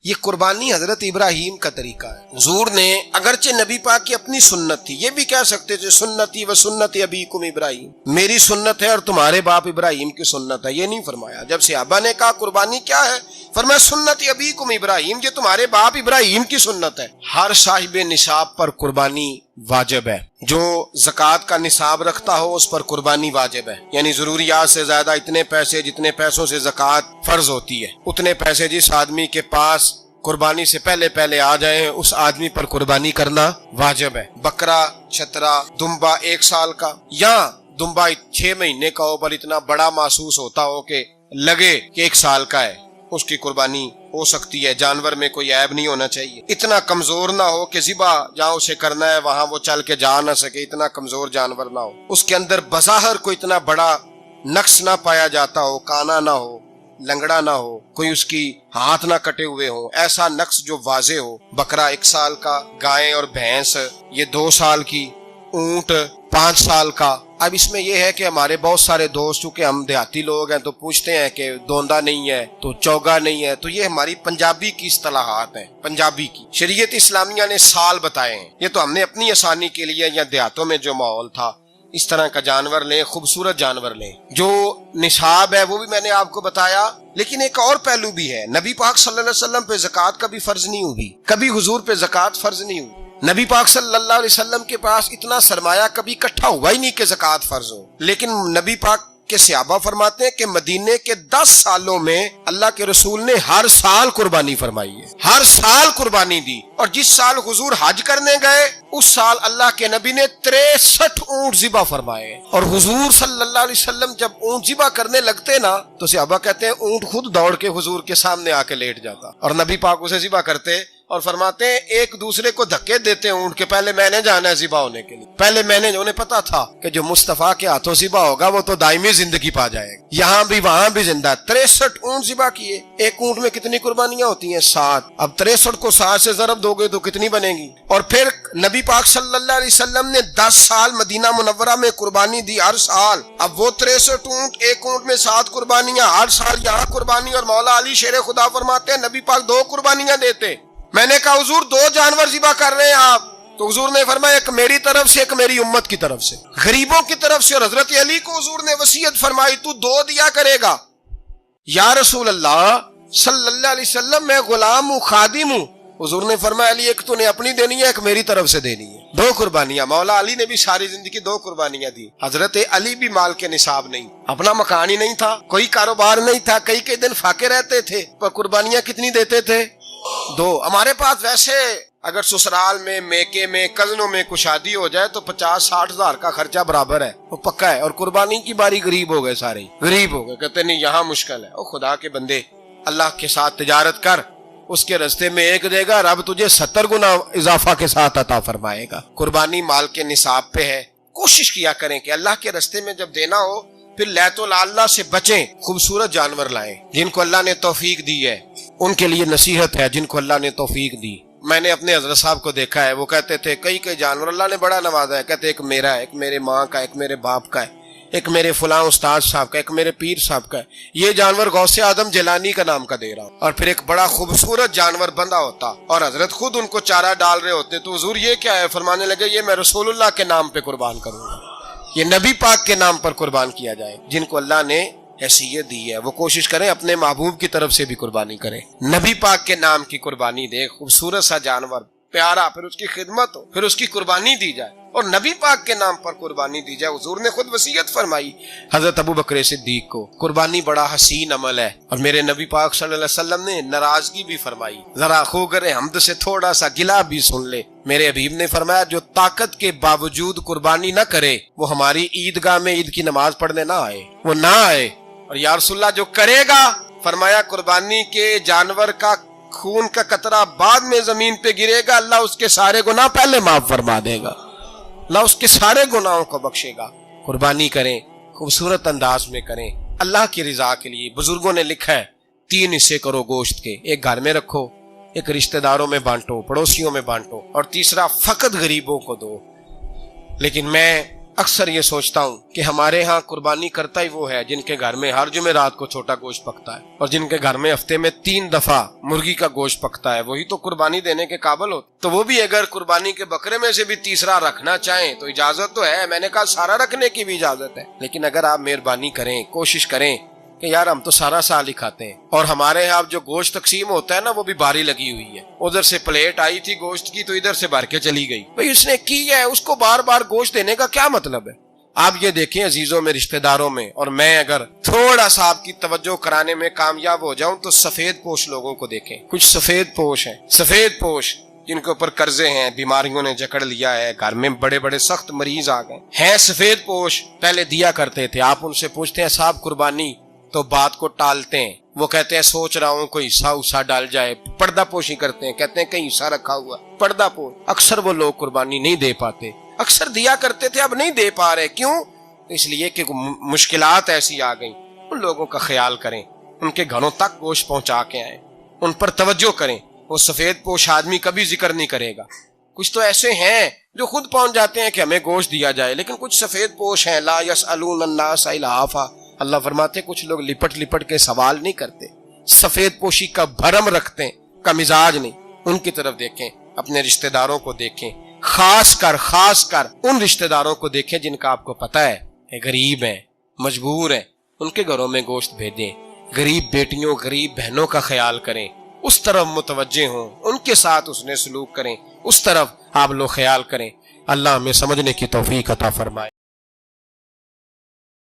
یہ قربانی حضرت ابراہیم کا طریقہ ہے۔ حضور نے اگرچہ نبی پاک کی اپنی سنت تھی، یہ بھی کہہ سکتے تھے سنتی و سنت ابیکم ابراہیم، میری سنت ہے اور تمہارے باپ ابراہیم کی سنت ہے، یہ نہیں فرمایا۔ جب صحابہ نے کہا قربانی کیا ہے، فرمایا سنت ابیکم ابراہیم، یہ تمہارے باپ ابراہیم کی سنت ہے۔ ہر صاحب نصاب پر قربانی واجب ہے، جو زکوٰۃ کا نصاب رکھتا ہو اس پر قربانی واجب ہے، یعنی ضروریات سے زیادہ اتنے پیسے، جتنے پیسوں سے زکوٰۃ فرض ہوتی ہے اتنے پیسے جس آدمی کے پاس قربانی سے پہلے آ جائیں اس آدمی پر قربانی کرنا واجب ہے۔ بکرا، چھترا، دمبا 1 سال کا یا دمبا 6 مہینے کا ہو پر اتنا بڑا محسوس ہوتا ہو کہ لگے کہ 1 سال کا ہے، اس کی قربانی ہو سکتی ہے۔ جانور میں کوئی عیب نہیں ہونا چاہیے، اتنا کمزور نہ ہو کہ ذبح جہاں اسے کرنا ہے وہاں وہ چل کے جا نہ سکے، اتنا کمزور جانور نہ ہو، اس کے اندر بظاہر کوئی اتنا بڑا نقص نہ پایا جاتا ہو، کانا نہ ہو، لنگڑا نہ ہو، کوئی اس کی ہاتھ نہ کٹے ہوئے ہو، ایسا نقص جو واضح ہو۔ بکرا 1 سال کا، گائے اور بھینس یہ 2 سال کی، اونٹ 5 سال کا۔ اب اس میں یہ ہے کہ ہمارے بہت سارے دوست چونکہ ہم دیہاتی لوگ ہیں تو پوچھتے ہیں کہ دوندا نہیں ہے تو چوگا نہیں ہے، تو یہ ہماری پنجابی کی اصطلاحات ہیں، پنجابی کی۔ شریعت اسلامیہ نے سال بتائے ہیں، یہ تو ہم نے اپنی آسانی کے لیے یا دیہاتوں میں جو ماحول تھا اس طرح کا جانور لیں، خوبصورت جانور لیں۔ جو نصاب ہے وہ بھی میں نے آپ کو بتایا، لیکن ایک اور پہلو بھی ہے، نبی پاک صلی اللہ علیہ وسلم پہ زکوٰۃ کبھی فرض نہیں ہوئی، کبھی حضور پہ زکوٰۃ فرض نہیں ہوئی۔ نبی پاک صلی اللہ علیہ وسلم کے پاس اتنا سرمایہ کبھی اکٹھا ہوا ہی نہیں کہ زکوٰۃ فرض ہو، لیکن نبی پاک کے صحابہ فرماتے ہیں کہ مدینے کے 10 سالوں میں اللہ کے رسول نے ہر سال قربانی فرمائی ہے، ہر سال قربانی دی، اور جس سال حضور حج کرنے گئے اس سال اللہ کے نبی نے 63 اونٹ ذبح فرمائے، اور حضور صلی اللہ علیہ وسلم جب اونٹ ذبح کرنے لگتے نا تو صحابہ کہتے ہیں اونٹ خود دوڑ کے حضور کے سامنے آ کے لیٹ جاتا، اور نبی پاک اسے ذبح کرتے اور فرماتے ہیں ایک دوسرے کو دھکے دیتے اونٹ کے، پہلے میں نے جانا ہے ذبح ہونے کے لیے، پہلے میں نے، انہیں پتا تھا کہ جو مصطفیٰ کے ہاتھوں ذبح ہوگا وہ تو دائمی زندگی پا جائے گا، یہاں بھی وہاں بھی زندہ۔ 63 اونٹ ذبح کیے، ایک اونٹ میں کتنی قربانیاں ہوتی ہیں؟ 7۔ اب 63 کو 7 سے ضرب دو گے تو کتنی بنے گی؟ اور پھر نبی پاک صلی اللہ علیہ وسلم نے 10 سال مدینہ منورہ میں قربانی دی، ہر سال۔ اب وہ 63 اونٹ، ایک اونٹ میں 7 قربانیاں، ہر سال یہاں قربانی، اور مولا علی شیر خدا فرماتے ہیں نبی پاک 2 قربانیاں دیتے۔ میں نے کہا حضور 2 جانور ذبح کر رہے ہیں آپ، تو حضور نے فرمایا ایک میری طرف سے، ایک میری امت کی طرف سے، غریبوں کی طرف سے، اور حضرت علی کو حضور نے وصیت فرمائی تو 2 دیا کرے گا۔ یا رسول اللہ صلی اللہ علیہ وسلم میں غلام ہوں، خادم ہوں۔ حضور نے فرمایا علی ایک تو نے اپنی دینی ہے، ایک میری طرف سے دینی ہے، 2 قربانیاں۔ مولا علی نے بھی ساری زندگی 2 قربانیاں دی۔ حضرت علی بھی مال کے نصاب نہیں، اپنا مکان ہی نہیں تھا، کوئی کاروبار نہیں تھا، کئی دن فاقے رہتے تھے، پر قربانیاں کتنی دیتے تھے؟ 2۔ ہمارے پاس ویسے اگر سسرال میں، میکے میں، کزنوں میں کوئی شادی ہو جائے تو 50-60 ہزار کا خرچہ برابر ہے، وہ پکا ہے، اور قربانی کی باری غریب ہو گئے، سارے غریب ہو گئے، کہتے نہیں یہاں مشکل ہے۔ او خدا کے بندے، اللہ کے ساتھ تجارت کر، اس کے رستے میں 1 دے گا، رب تجھے 70 گنا اضافہ کے ساتھ عطا فرمائے گا۔ قربانی مال کے نصاب پہ ہے، کوشش کیا کریں کہ اللہ کے رستے میں جب دینا ہو پھر لیت اللہ سے بچیں، خوبصورت جانور لائیں جن کو اللہ نے توفیق دی ہے، ان کے لیے نصیحت ہے جن کو اللہ نے توفیق دی۔ میں نے اپنے حضرت صاحب کو دیکھا ہے، وہ کہتے تھے کئی جانور اللہ نے بڑا نوازا ہے، کہتے ایک میرا ہے، ایک میرے ماں کا، ایک میرے باپ کا ہے، ایک میرے فلاں استاد صاحب کا، ایک میرے پیر صاحب کا ہے، یہ جانور غوث اعظم جیلانی کا نام کا دے رہا ہوں، اور پھر ایک بڑا خوبصورت جانور بندہ ہوتا اور حضرت خود ان کو چارہ ڈال رہے ہوتے، تو حضور یہ کیا ہے؟ فرمانے لگے یہ میں رسول اللہ کے نام پہ قربان کروں گا، یہ نبی پاک کے نام پر قربان کیا جائے۔ جن کو اللہ نے حیثیت دی ہے وہ کوشش کریں اپنے محبوب کی طرف سے بھی قربانی کریں، نبی پاک کے نام کی قربانی دے، خوبصورت سا جانور پیارا، پھر اس کی خدمت ہو، پھر اس کی قربانی دی جائے، اور نبی پاک کے نام پر قربانی دی جائے۔ حضور نے خود وصیت فرمائی حضرت ابو بکر صدیق کو، قربانی بڑا حسین عمل ہے، اور میرے نبی پاک صلی اللہ علیہ وسلم نے ناراضگی بھی فرمائی، ذرا خوگر حمد سے تھوڑا سا گلہ بھی سن لے۔ میرے حبیب نے فرمایا جو طاقت کے باوجود قربانی نہ کرے وہ ہماری عیدگاہ میں عید کی نماز پڑھنے نہ آئے، وہ نہ آئے۔ اور یا رسول اللہ جو کرے گا، فرمایا قربانی کے جانور کا خون کا قطرہ بعد میں زمین پہ گرے گا، اللہ اس کے سارے گناہ پہلے معاف فرما دے گا، اللہ اس کے سارے گناہوں کو بخشے گا۔ قربانی کریں، خوبصورت انداز میں کریں، اللہ کی رضا کے لیے۔ بزرگوں نے لکھا ہے 3 حصے کرو گوشت کے، ایک گھر میں رکھو، ایک رشتہ داروں میں بانٹو، پڑوسیوں میں بانٹو، اور تیسرا فقط غریبوں کو دو۔ لیکن میں اکثر یہ سوچتا ہوں کہ ہمارے ہاں قربانی کرتا ہی وہ ہے جن کے گھر میں ہر جمعرات کو چھوٹا گوشت پکتا ہے، اور جن کے گھر میں ہفتے میں 3 دفعہ مرغی کا گوشت پکتا ہے، وہی تو قربانی دینے کے قابل ہو۔ تو وہ بھی اگر قربانی کے بکرے میں سے بھی تیسرا رکھنا چاہیں تو اجازت تو ہے، میں نے کہا سارا رکھنے کی بھی اجازت ہے، لیکن اگر آپ مہربانی کریں، کوشش کریں کہ یار ہم تو سارا سال ہی کھاتے ہیں، اور ہمارے یہاں جو گوشت تقسیم ہوتا ہے نا وہ بھی باری لگی ہوئی ہے، ادھر سے پلیٹ آئی تھی گوشت کی تو ادھر سے بھر کے چلی گئی، بھئی اس نے کی ہے، اس کو بار بار گوشت دینے کا کیا مطلب ہے؟ آپ یہ دیکھیں عزیزوں میں، رشتہ داروں میں، اور میں اگر تھوڑا سا آپ کی توجہ کرانے میں کامیاب ہو جاؤں تو سفید پوش لوگوں کو دیکھیں، کچھ سفید پوش ہیں، سفید پوش جن کے اوپر قرضے ہیں، بیماریوں نے جکڑ لیا ہے، گھر میں بڑے بڑے سخت مریض آ گئے ہیں، سفید پوش پہلے دیا کرتے تھے، آپ ان سے پوچھتے ہیں صاحب قربانی، تو بات کو ٹالتے ہیں، وہ کہتے ہیں سوچ رہا ہوں کوئی حصہ ڈال جائے، پردہ پوشی کرتے ہیں، کہتے ہیں کہیں حصہ رکھا ہوا، پردہ پوش۔ اکثر وہ لوگ قربانی نہیں دے پاتے، اکثر دیا کرتے تھے اب نہیں دے پا رہے، کیوں؟ اس لیے کہ مشکلات ایسی آ گئیں۔ ان لوگوں کا خیال کریں، ان کے گھروں تک گوشت پہنچا کے آئیں، ان پر توجہ کریں۔ وہ سفید پوش آدمی کبھی ذکر نہیں کرے گا، کچھ تو ایسے ہیں جو خود پہنچ جاتے ہیں کہ ہمیں گوشت دیا جائے، لیکن کچھ سفید پوش ہیں لا یسألون الناس الہافا، اللہ فرماتے کچھ لوگ لپٹ لپٹ کے سوال نہیں کرتے، سفید پوشی کا بھرم رکھتے ہیں، کا مزاج نہیں۔ ان کی طرف دیکھیں، اپنے رشتہ داروں کو دیکھیں، خاص کر ان رشتہ داروں کو دیکھیں جن کا آپ کو پتہ ہے کہ غریب ہیں، مجبور ہیں، ان کے گھروں میں گوشت بھیجیں۔ غریب بیٹیوں، غریب بہنوں کا خیال کریں، اس طرف متوجہ ہوں، ان کے ساتھ اس نے سلوک کریں، اس طرف آپ لوگ خیال کریں۔ اللہ ہمیں سمجھنے کی توفیق عطا فرمائے۔